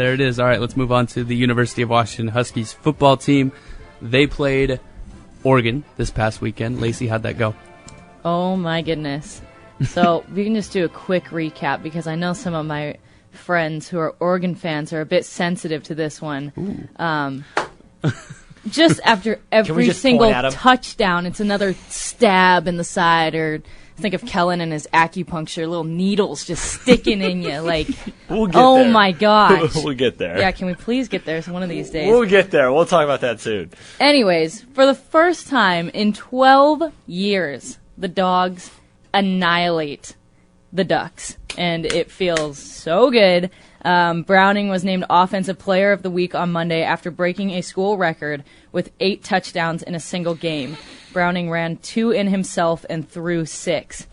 There it is. All right, let's move on to the University of Washington Huskies football team. They played Oregon this past weekend. Lacey, how'd that go? Oh, my goodness. So we can just do a quick recap because I know some of my friends who are Oregon fans are a bit sensitive to this one. Just after every single touchdown, it's another stab in the side, or think of Kellen and his acupuncture, little needles just sticking in you. Like, we'll get there. My gosh. We'll get there. Yeah, can we please get there one of these days? We'll get there. We'll talk about that soon. Anyways, for the first time in 12 years, the Dogs annihilate the Ducks, and it feels so good. Browning was named Offensive Player of the Week on Monday after breaking a school record with 8 touchdowns in a single game. Browning ran 2 in himself and threw 6.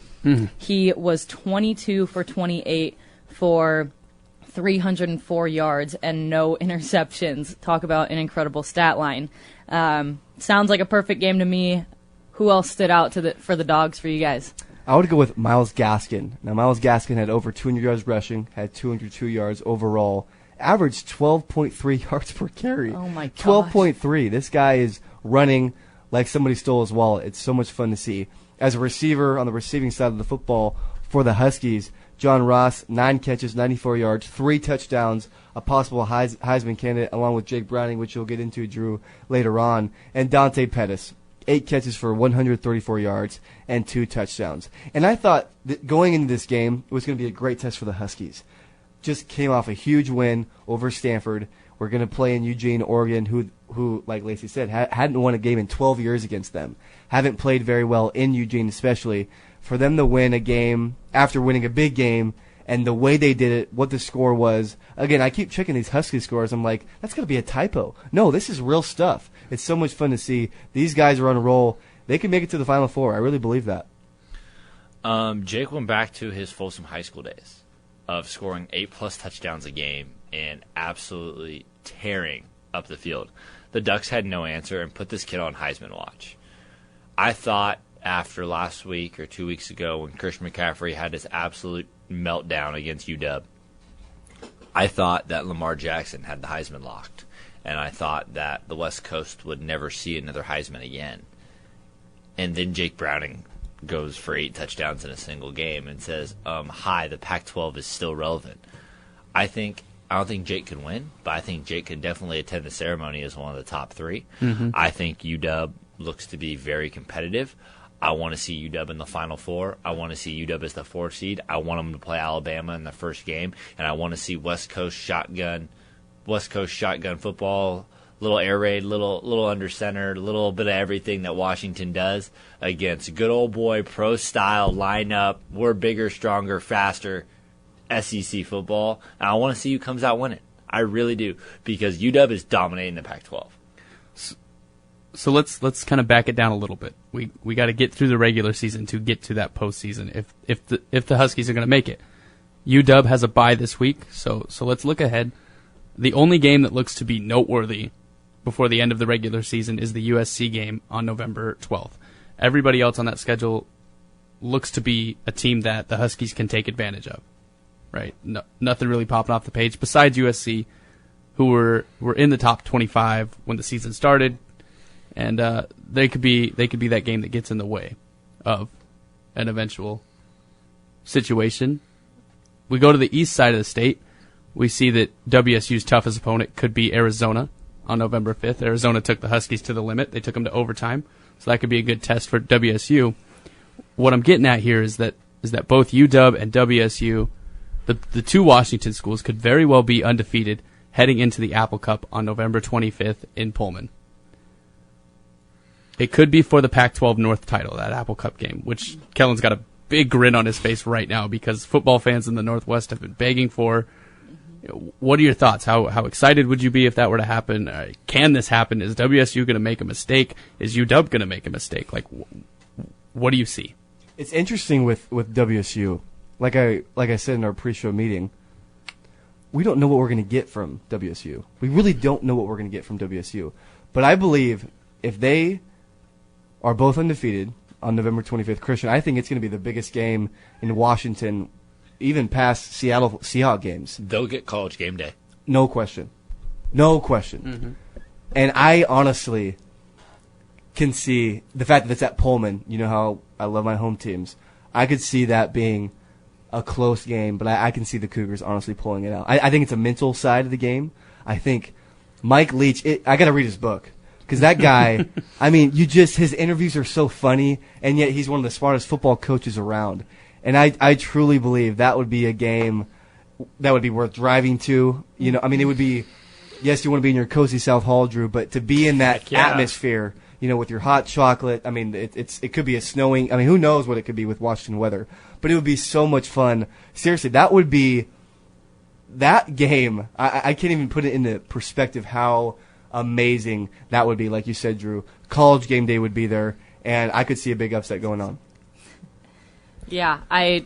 He was 22 for 28 for 304 yards and no interceptions. Talk about an incredible stat line. Sounds like a perfect game to me. Who else stood out for the Dogs for you guys? I would go with Myles Gaskin. Now, Myles Gaskin had over 200 yards rushing, had 202 yards overall, averaged 12.3 yards per carry. Oh, my gosh. 12.3. This guy is running like somebody stole his wallet. It's so much fun to see. As a receiver on the receiving side of the football for the Huskies, John Ross, 9 catches, 94 yards, 3 touchdowns, a possible Heisman candidate, along with Jake Browning, which you'll get into, Drew, later on, and Dante Pettis. 8 catches for 134 yards and 2 touchdowns. And I thought that going into this game, it was going to be a great test for the Huskies. Just came off a huge win over Stanford. We're going to play in Eugene, Oregon, who like Lacey said, hadn't won a game in 12 years against them. Haven't played very well in Eugene especially. For them to win a game after winning a big game, and the way they did it, what the score was. Again, I keep checking these Husky scores. I'm like, that's got to be a typo. No, this is real stuff. It's so much fun to see. These guys are on a roll. They can make it to the Final Four. I really believe that. Jake went back to his Folsom High School days of scoring 8+ touchdowns a game and absolutely tearing up the field. The Ducks had no answer and put this kid on Heisman watch. I thought after last week or 2 weeks ago when Christian McCaffrey had his absolute meltdown against UW, I thought that Lamar Jackson had the Heisman locked, and I thought that the West Coast would never see another Heisman again. And then Jake Browning goes for 8 touchdowns in a single game and says, hi, the Pac-12 is still relevant. I don't think Jake can win, but I think Jake can definitely attend the ceremony as one of the top 3. I think UW looks to be very competitive. I want to see UW in the Final Four. I want to see UW as the 4th seed. I want them to play Alabama in the first game, and I want to see West Coast shotgun football, little air raid, little under center, a little bit of everything that Washington does against good old boy pro style lineup. We're bigger, stronger, faster SEC football, and I want to see who comes out winning. I really do, because UW is dominating the Pac-12. So let's kind of back it down a little bit. We got to get through the regular season to get to that postseason. If the Huskies are going to make it, UW has a bye this week. So let's look ahead. The only game that looks to be noteworthy before the end of the regular season is the USC game on November 12th. Everybody else on that schedule looks to be a team that the Huskies can take advantage of. Right? No, nothing really popping off the page besides USC, who were in the top 25 when the season started. And they could be that game that gets in the way of an eventual situation. We go to the east side of the state. We see that WSU's toughest opponent could be Arizona on November 5th. Arizona took the Huskies to the limit. They took them to overtime. So that could be a good test for WSU. What I'm getting at here is that both UW and WSU, the 2 Washington schools, could very well be undefeated heading into the Apple Cup on November 25th in Pullman. It could be for the Pac-12 North title, that Apple Cup game, which Kellen's got a big grin on his face right now because football fans in the Northwest have been begging for. What are your thoughts? How excited would you be if that were to happen? Can this happen? Is WSU going to make a mistake? Is UW going to make a mistake? Like, what do you see? It's interesting with WSU. Like I said in our pre-show meeting, we don't know what we're going to get from WSU. We really don't know what we're going to get from WSU. But I believe if they are both undefeated on November 25th, Christian, I think it's going to be the biggest game in Washington, even past Seattle Seahawks games. They'll get College game day. No question. No question. Mm-hmm. And I honestly can see the fact that it's at Pullman. You know how I love my home teams. I could see that being a close game, but I can see the Cougars honestly pulling it out. I think it's a mental side of the game. I think Mike Leach, I got to read his book. Because that guy, I mean, his interviews are so funny, and yet he's one of the smartest football coaches around. And I truly believe that would be a game that would be worth driving to. You know, I mean, it would be, yes, you want to be in your cozy South Hall, Drew, but to be in that atmosphere, you know, with your hot chocolate, I mean, it could be a snowing, I mean, who knows what it could be with Washington weather. But it would be so much fun. Seriously, that would be, that game, I can't even put it into perspective how amazing that would be. Like you said, Drew, college game day would be there, and I could see a big upset going on. Yeah, I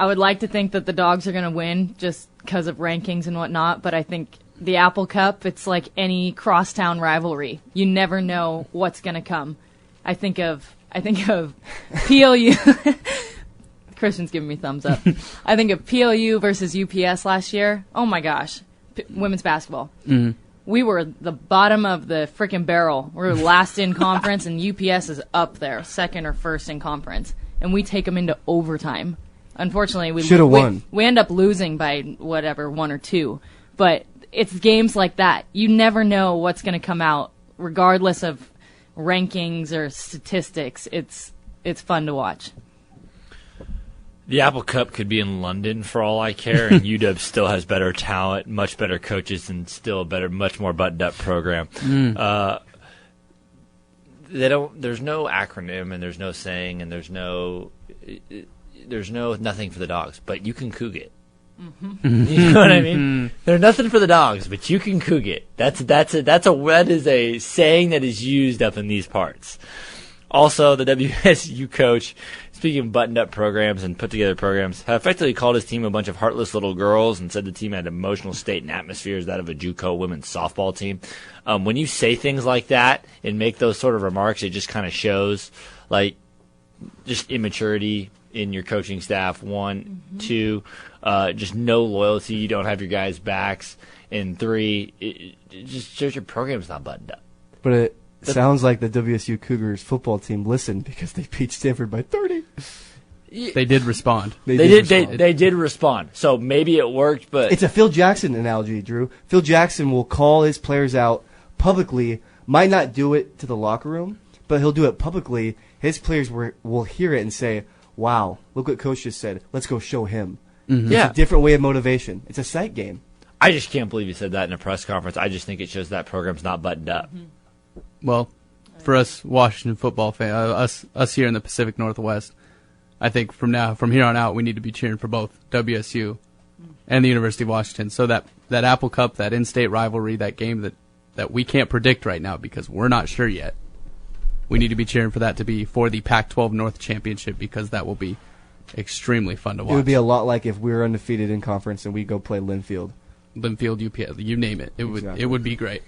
would like to think that the Dogs are going to win just because of rankings and whatnot, but I think the Apple Cup, it's like any crosstown rivalry. You never know what's going to come. I think of PLU. Christian's giving me thumbs up. I think of PLU versus UPS last year. Oh my gosh, women's basketball. Mm-hmm. We were the bottom of the freaking barrel. We were last in conference, and UPS is up there, second or first in conference. And we take them into overtime. Unfortunately, we should have won. We end up losing by whatever, 1 or 2. But it's games like that. You never know what's going to come out, regardless of rankings or statistics. It's fun to watch. The Apple Cup could be in London for all I care, and UW still has better talent, much better coaches, and still a better, much more buttoned-up program. There's no acronym, and there's no saying, and there's no nothing for the Dogs, but you can coug it. Mm-hmm. You know what I mean? There's nothing for the Dogs, but you can coug it. That is a saying that is used up in these parts. Also, the WSU coach, speaking of buttoned-up programs and put-together programs, had effectively called his team a bunch of heartless little girls and said the team had emotional state and atmosphere as that of a JUCO women's softball team. When you say things like that and make those sort of remarks, it just kind of shows, like, just immaturity in your coaching staff, 1. 2, just no loyalty. You don't have your guys' backs. And 3, it just shows your program's not buttoned up. But it sounds like the WSU Cougars football team listened because they beat Stanford by 30. They did respond. They did respond. So maybe it worked, but it's a Phil Jackson analogy, Drew. Phil Jackson will call his players out publicly, might not do it to the locker room, but he'll do it publicly. His players will hear it and say, wow, look what Coach just said. Let's go show him. Mm-hmm. It's a different way of motivation. It's a sight game. I just can't believe he said that in a press conference. I just think it shows that program's not buttoned up. Mm-hmm. Well, for us Washington football fans, us here in the Pacific Northwest, I think from here on out, we need to be cheering for both WSU and the University of Washington. So that Apple Cup, that in-state rivalry, that game that we can't predict right now because we're not sure yet. We need to be cheering for that to be for the Pac-12 North Championship because that will be extremely fun to watch. It would be a lot like if we were undefeated in conference and we go play Linfield. UPS, you name it. It would be great.